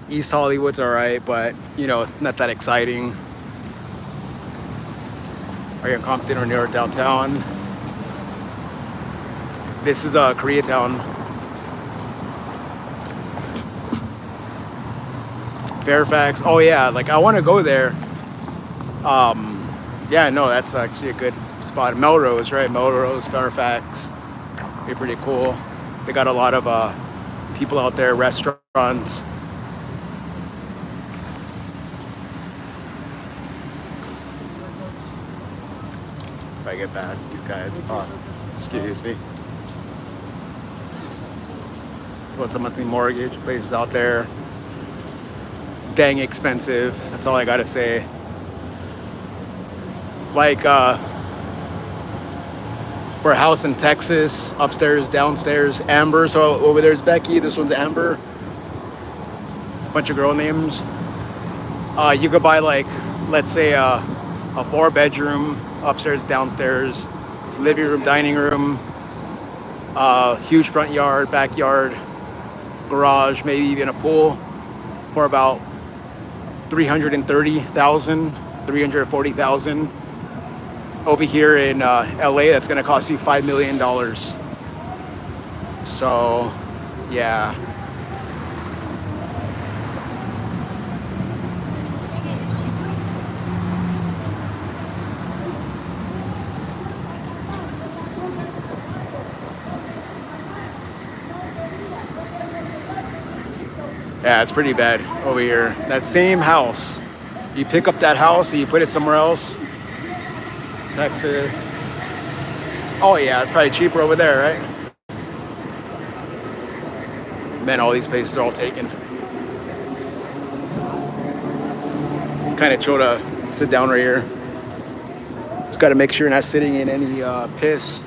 East Hollywood's alright, but not that exciting. Are you in Compton or near downtown? This is Koreatown. Fairfax. Oh yeah, like I want to go there. Yeah, no, that's actually a good spot. Melrose, right? Melrose, Fairfax. Be pretty cool. They got a lot of people out there, restaurants. If I get past these guys. Oh, excuse me. What's a monthly mortgage? Places out there. Dang expensive. That's all I gotta say. Like for a house in Texas, upstairs, downstairs, Amber. So over there's Becky. This one's Amber. Bunch of girl names. You could buy like, let's say a 4-bedroom, upstairs, downstairs, living room, dining room, huge front yard, backyard, garage, maybe even a pool for about 330,000, 340,000. Over here in LA, that's gonna cost you $5 million. So, yeah. Yeah, it's pretty bad over here. That same house, you pick up that house and you put it somewhere else. Texas. Oh yeah, it's probably cheaper over there, right? Man, all these places are all taken. Kind of chill to sit down right here. Just got to make sure you're not sitting in any piss.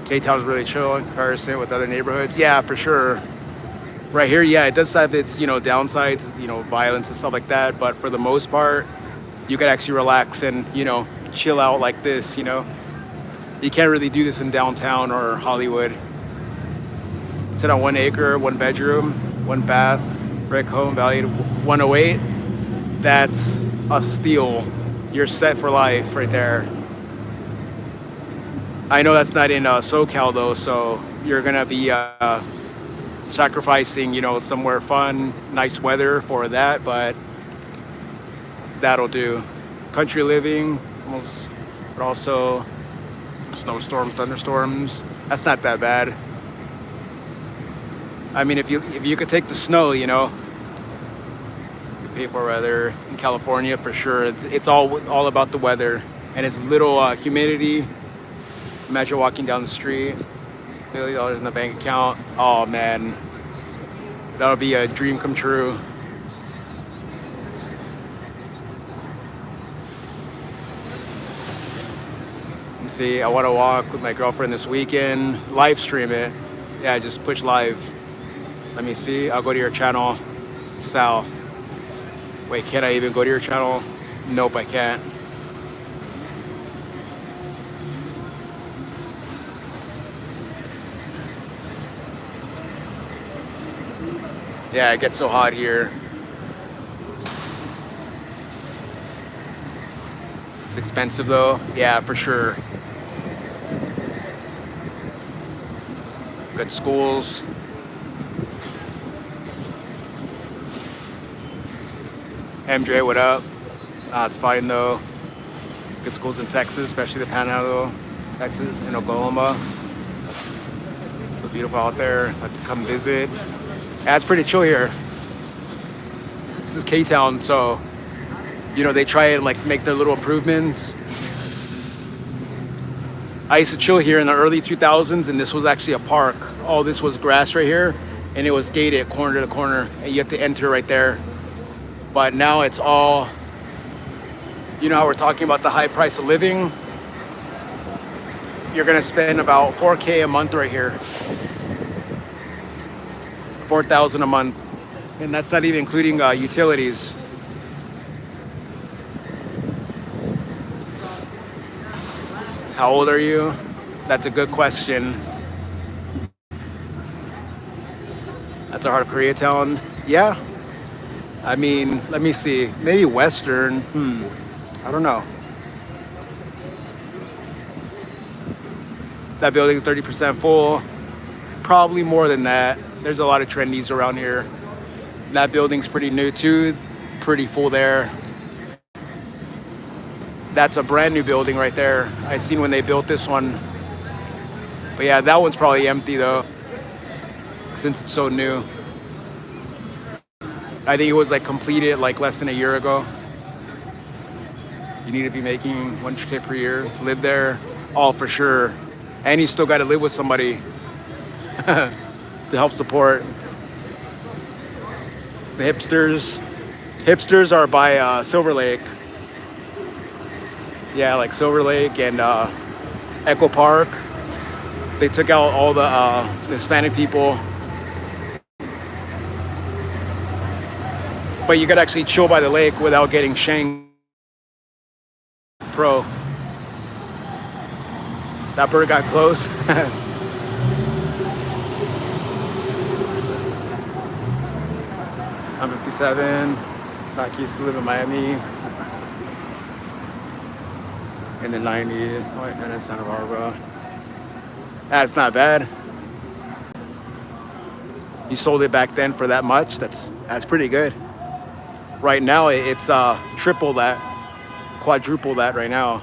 K-Town's really chill in comparison with other neighborhoods. Yeah, for sure. Right here, yeah, it does have its, downsides, violence and stuff like that. But for the most part, you could actually relax and, chill out like this, You can't really do this in downtown or Hollywood. Sit on 1 acre, 1 bedroom, 1 bath, brick home valued 108. That's a steal. You're set for life right there. I know that's not in SoCal though, so you're gonna be sacrificing, somewhere fun, nice weather for that, but that'll do. Country living, almost, but also snowstorms, thunderstorms. That's not that bad. I mean, if you could take the snow, you pay for weather in California for sure. It's all about the weather, and it's little humidity. Imagine walking down the street, $1 million in the bank account. Oh man, that'll be a dream come true. Let me see, I want to walk with my girlfriend this weekend. Live stream it. Yeah, just push live. Let me see, I'll go to your channel, Sal. Wait, can I even go to your channel? Nope, I can't. Yeah, it gets so hot here. It's expensive though. Yeah, for sure. Good schools. MJ, what up? It's fine though. Good schools in Texas, especially the Panhandle, Texas and Oklahoma. So beautiful out there. Like to come visit. Yeah, it's pretty chill here. This is K-Town, so they try and make their little improvements. I used to chill here in the early 2000s, and this was actually a park. All this was grass right here, and it was gated corner to corner, and you had to enter right there. But now it's all, how we're talking about the high price of living. You're gonna spend about $4K a month right here. $4,000 a month, and that's not even including utilities. How old are you? That's a good question. That's a heart of Koreatown. Yeah, I mean, let me see. Maybe Western. I don't know. That building's 30% full. Probably more than that. There's a lot of trendies around here. That building's pretty new too. Pretty full there. That's a brand new building right there. I seen when they built this one. But yeah, that one's probably empty though, since it's so new. I think it was like completed like less than a year ago. You need to be making 100K per year to live there. All for sure. And you still got to live with somebody to help support. The hipsters. Hipsters are by Silver Lake. Yeah, like Silver Lake and Echo Park. They took out all the Hispanic people. But you could actually chill by the lake without getting shanked. Pro. That bird got close. I'm 57. Back used to live in Miami. In the 90s. Oh, and in Santa Barbara. That's not bad. You sold it back then for that much. That's pretty good. Right now, it's triple that, quadruple that right now.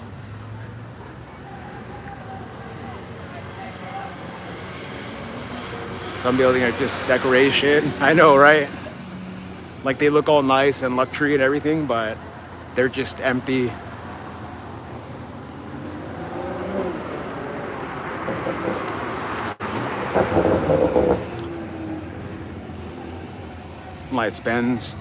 Some buildings are just decoration. I know, right? Like they look all nice and luxury and everything, but they're just empty. My spends.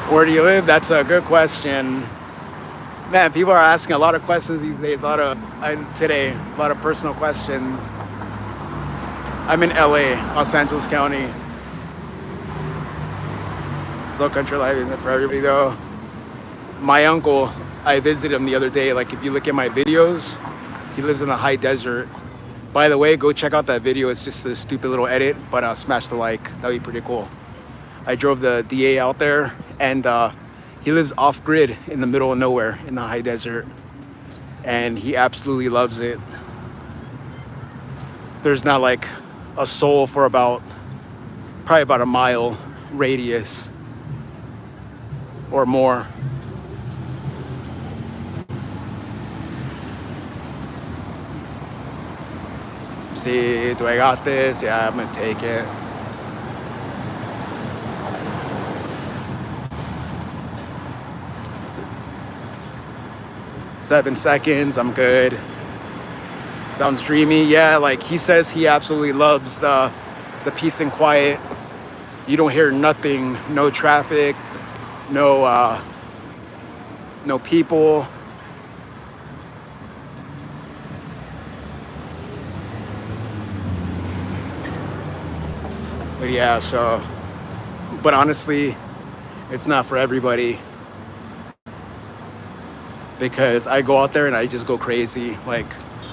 Where do you live? That's a good question. Man, people are asking a lot of questions these days. A lot of personal questions. I'm in LA, Los Angeles County. Slow country life isn't for everybody though. My uncle, I visited him the other day. Like if you look at my videos, he lives in the high desert. By the way, go check out that video. It's just a stupid little edit, but smash the like. That'd be pretty cool. I drove the DA out there, and he lives off-grid in the middle of nowhere in the high desert, and he absolutely loves it. There's not like a soul for probably about a mile radius or more. See, do I got this? Yeah, I'm gonna take it. Seven seconds, I'm good. Sounds dreamy. Yeah, like he says he absolutely loves the peace and quiet. You don't hear nothing, no traffic, no people. But yeah, but honestly, it's not for everybody. Because I go out there and I just go crazy. Like,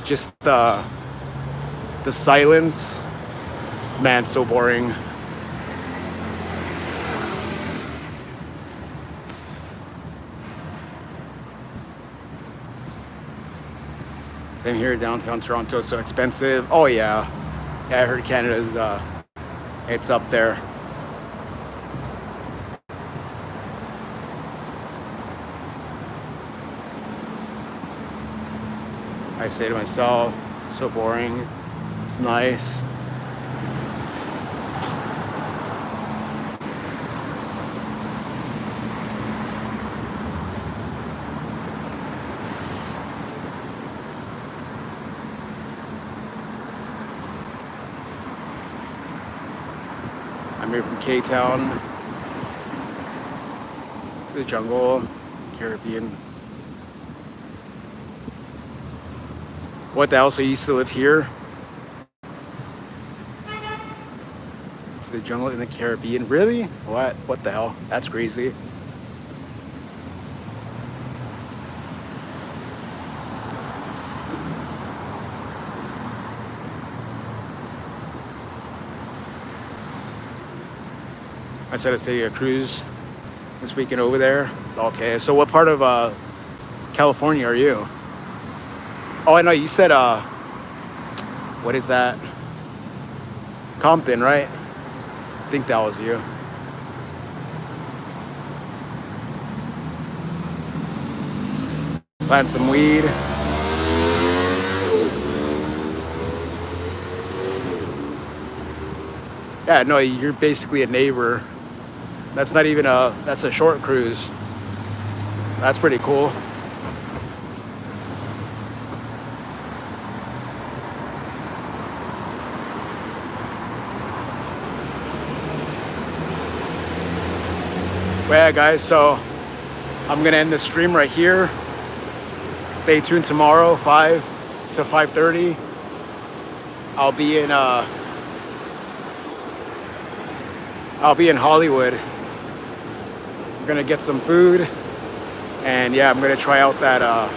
just the silence, man, so boring. Same here, downtown Toronto, so expensive. Oh yeah, I heard Canada's, it's up there. I say to myself, so boring. It's nice. I'm here from K-Town to the jungle, Caribbean. What the hell? So you used to live here? The jungle in the Caribbean. Really? What the hell? That's crazy. I said to take a cruise this weekend over there. Okay, so what part of California are you? Oh, I know you said what is that? Compton, right? I think that was you. Plant some weed. Yeah, no, you're basically a neighbor. That's not even that's a short cruise. That's pretty cool. Well, yeah, guys, so I'm gonna end the stream right here. Stay tuned tomorrow, 5 to 5:30. I'll be in Hollywood. I'm gonna get some food, and yeah, I'm gonna try out that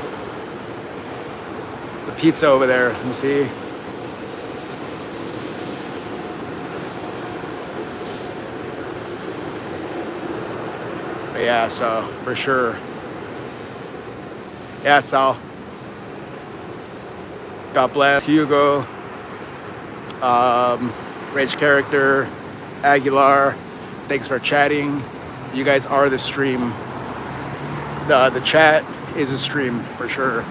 the pizza over there. Let me see. But yeah, so for sure. Yeah, Sal. God bless Hugo. Rage Character, Aguilar. Thanks for chatting. You guys are the stream. The chat is a stream for sure.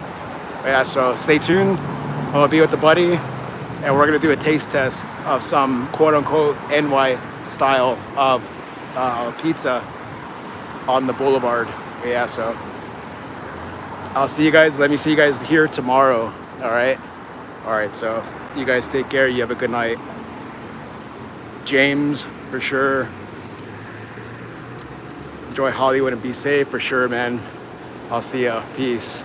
But yeah, so stay tuned. I'm gonna be with the buddy, and we're gonna do a taste test of some quote-unquote NY style of pizza on the boulevard. But yeah, so I'll see you guys. Let me see you guys here tomorrow. All right. So you guys take care. You have a good night. James, for sure. Enjoy Hollywood and be safe for sure, man. I'll see ya. Peace.